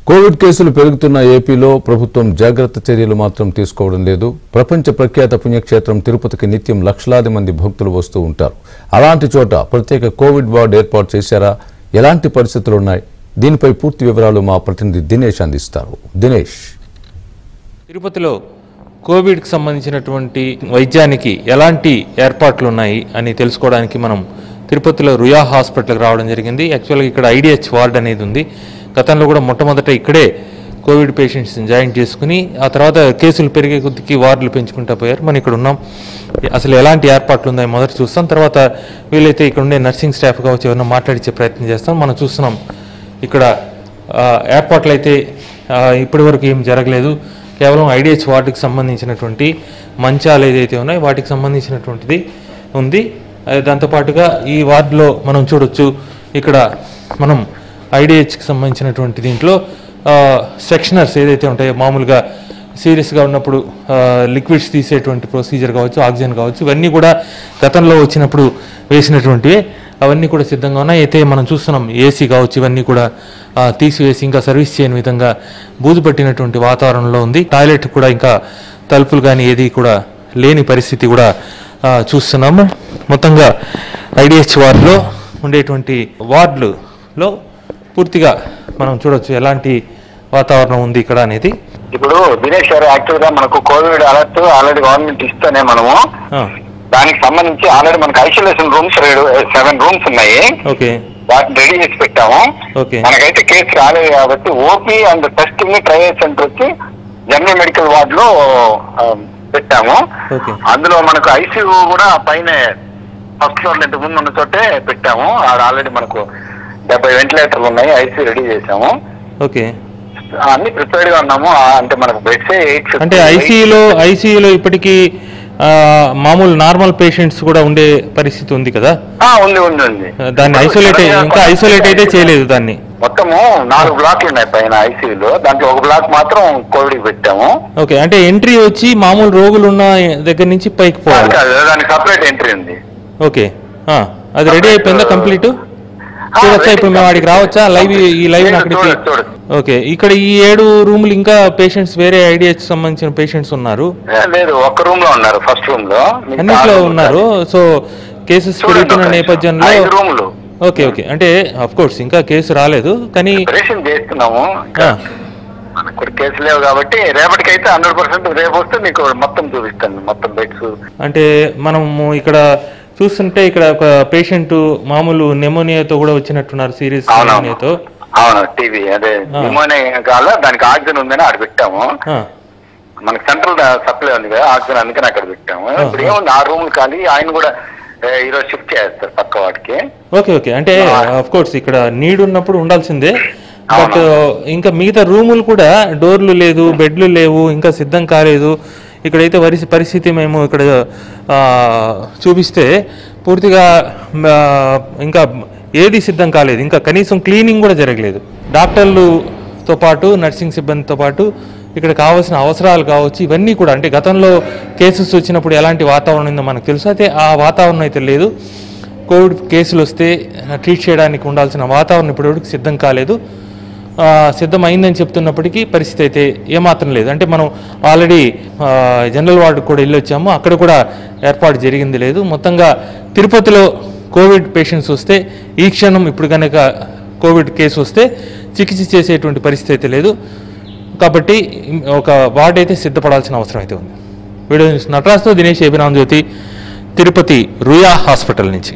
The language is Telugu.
కోవిడ్ కేసులు పెరుగుతున్న ఏపీలో ప్రభుత్వం జాగ్రత్త చర్యలు మాత్రం తీసుకోవడం లేదు. ప్రపంచ ప్రఖ్యాత పుణ్యక్షేత్రం తిరుపతికి నిత్యం లక్షలాది మంది భక్తులు వస్తూ ఉంటారు. అలాంటి చోట ప్రత్యేక కోవిడ్ వార్డ్ ఏర్పాటు చేశారా? ఎలాంటి పరిస్థితులు ఉన్నాయి? దీనిపై పూర్తి వివరాలు మా ప్రతినిధి దినేష్ అందిస్తారు. దినేష్, తిరుపతిలో కోవిడ్కి సంబంధించినటువంటి వైద్యానికి ఎలాంటి ఏర్పాట్లు ఉన్నాయి అని తెలుసుకోవడానికి మనం తిరుపతిలో రుయా హాస్పిటల్కి రావడం జరిగింది. యాక్చువల్గా ఇక్కడ ఐడిహెచ్ వార్డ్ అనేది ఉంది. గతంలో కూడా మొట్టమొదట ఇక్కడే కోవిడ్ పేషెంట్స్ని జాయిన్ చేసుకుని ఆ తర్వాత కేసులు పెరిగే కొద్దికి వార్డులు పెంచుకుంటూ పోయారు. మనం ఇక్కడ ఉన్నాం. అసలు ఎలాంటి ఏర్పాట్లు ఉన్నాయో మొదట చూస్తాం. తర్వాత వీలైతే ఇక్కడ ఉండే నర్సింగ్ స్టాఫ్ కావచ్చు ఎవరైనా మాట్లాడించే ప్రయత్నం చేస్తాం. మనం చూస్తున్నాం ఇక్కడ ఏర్పాట్లు అయితే ఇప్పటి వరకు ఏం జరగలేదు. కేవలం ఐడిహెచ్ వార్డుకి సంబంధించినటువంటి మంచాలు ఏదైతే ఉన్నాయో వాటికి సంబంధించినటువంటిది ఉంది. దాంతోపాటుగా ఈ వార్డులో మనం చూడొచ్చు, ఇక్కడ మనం ఐడిహెచ్కి సంబంధించినటువంటి దీంట్లో సెక్షనర్స్ ఏదైతే ఉంటాయో మామూలుగా సీరియస్గా ఉన్నప్పుడు లిక్విడ్స్ తీసేటువంటి ప్రొసీజర్ కావచ్చు, ఆక్సిజన్ కావచ్చు, ఇవన్నీ కూడా గతంలో వచ్చినప్పుడు వేసినటువంటివి అవన్నీ కూడా సిద్ధంగా ఉన్నాయి. అయితే మనం చూస్తున్నాం ఏసీ కావచ్చు, ఇవన్నీ కూడా తీసివేసి ఇంకా సర్వీస్ చేయని విధంగా బూజు పట్టినటువంటి వాతావరణంలో ఉంది. టాయిలెట్ కూడా ఇంకా తలుపులు కానీ ఏది కూడా లేని పరిస్థితి కూడా చూస్తున్నాము. మొత్తంగా ఐడిహెచ్ వార్డులో ఉండేటువంటి వార్డులో పూర్తిగా మనం చూడొచ్చు ఎలాంటి వాతావరణం ఉంది ఇక్కడ అనేది. ఇప్పుడు దినేష్ గారు, యాక్చువల్ గా మనకు కోవిడ్ అలర్ట్ ఆల్రెడీ గవర్నమెంట్ ఇస్తేనే మనము దానికి సంబంధించి ఆల్రెడీ మనకు ఐసోలేషన్ రూమ్స్ 7 రూమ్స్ ఉన్నాయి. వాటిని రెడీ చేసి పెట్టాము. మనకైతే కేసు రాలేదు కాబట్టి OP and testing trial centre వచ్చి జనరల్ మెడికల్ వార్డ్ లో పెట్టాము. అందులో మనకు ఐసీయూ కూడా పైన ఫస్ట్ ఫ్లోర్ లో ఇంతకు ముందు ఉన్న చోటే పెట్టాము. ఆల్రెడీ మనకు 70 వెంటిలేటర్లు ఉన్నాయి. ఐసీయూ రెడీ చేసాము. అన్ని ప్రిపేర్డ్ గా ఉన్నాము. అంటే మనకు బెడ్స్ 8. అంటే ఐసీయూలో ఇప్పటికీ మామూలు నార్మల్ పేషెంట్స్ కూడా ఉండే పరిస్థితి ఉంది కదా? ఉంది. దాన్ని ఐసోలేట్ అయితే చేయలేదు. దాన్ని మొత్తము 4 బ్లాక్లు ఉన్నాయి పైన ఐసీయూలో. దాంట్లో ఒక బ్లాక్ మాత్రం కోవిడ్ పెట్టాము. ఓకే, అంటే ఎంట్రీ వచ్చి మామూలు రోగులు ఉన్న దగ్గర నుంచి పైకి పోవాలి. దానికి సపరేట్ ఎంట్రీ ఉంది. ఓకే, అది రెడీ అయిపోయిందా కంప్లీట్? చూడొచ్చా ఇప్పుడు మేము వాడికి రావచ్చా? ఈ లైవ్ అక్కడికి. ఓకే, ఇక్కడ ఈ 7 రూములు ఇంకా పేషెంట్స్ వేరే ఐడిహెచ్ సంబంధించిన పేషెంట్స్ ఉన్నారు? లేదు, ఒక రూమ్ లో ఉన్నారు. ఫస్ట్ రూమ్ లో అన్నిట్లో ఉన్నారు. సో కేసెస్ పెరుగుతున్న నేపథ్యంలో ఓకే, అంటే అఫ్ కోర్స్ ఇంకా కేసు రాలేదు కానీ చేస్తున్నాము. కేసు లేవు కాబట్టి రేపటికైతే 100% రేపు వస్తే మీకు మొత్తం చూపిస్తాను, మొత్తం బెడ్స్. అంటే మనము ఇక్కడ చూస్తుంటే ఇక్కడ ఒక పేషెంట్ మామూలు నెమోనియాతో కూడా వచ్చినట్టున్నారు, సీరియస్ నెమోనియాతో. అవును, టీవీ అదే నిమోనియా కాల దానికి ఆక్సిజన్ ఉందని అక్కడ పెట్టాము. మనకి సెంట్రల్ సప్లై ఉంది కదా ఆక్సిజన్, అందుకని అక్కడ పెట్టాము. ఇప్పుడు ఏముంది 6 రూములు ఖాళీ. ఆయన కూడా ఈరోజు షిఫ్ట్ చేస్తారు పక్క వాటికి. ఓకే, అంటే ఆఫ్ కోర్స్ ఇక్కడ నీడ్ ఉన్నప్పుడు ఉండాల్సిందే. బట్ ఇంకా మిగతా రూములు కూడా డోర్లు లేదు, బెడ్లు లేవు, ఇంకా సిద్ధం కాలేదు. ఇక్కడైతే పరిస్థితి మేము ఇక్కడ చూపిస్తే పూర్తిగా ఇంకా ఏది సిద్ధం కాలేదు. ఇంకా కనీసం క్లీనింగ్ కూడా జరగలేదు. డాక్టర్లతో పాటు నర్సింగ్ సిబ్బందితో పాటు ఇక్కడ కావాల్సిన అవసరాలు కావచ్చు, ఇవన్నీ కూడా అంటే గతంలో కేసెస్ వచ్చినప్పుడు ఎలాంటి వాతావరణం ఉందో మనకు తెలుసు. అయితే ఆ వాతావరణం అయితే లేదు. కోవిడ్ కేసులు వస్తే ట్రీట్ చేయడానికి ఉండాల్సిన వాతావరణం ఇప్పటివరకు సిద్ధం కాలేదు. సిద్ధం అయిందని చెప్తున్నప్పటికీ పరిస్థితి అయితే ఏమాత్రం లేదు. అంటే మనం ఆల్రెడీ జనరల్ వార్డుకు కూడా వెళ్ళొచ్చాము, అక్కడ కూడా ఏర్పాటు జరిగింది లేదు. మొత్తంగా తిరుపతిలో కోవిడ్ పేషెంట్స్ వస్తే ఈ క్షణం ఇప్పుడు కనుక కోవిడ్ కేసు వస్తే చికిత్స చేసేటువంటి పరిస్థితి అయితే లేదు. కాబట్టి ఒక వార్డు అయితే సిద్ధపడాల్సిన అవసరం అయితే ఉంది. వీడియో నటరాజ్తో దినేష్, ఏబినాం జ్యోతి, తిరుపతి రుయా హాస్పిటల్ నుంచి.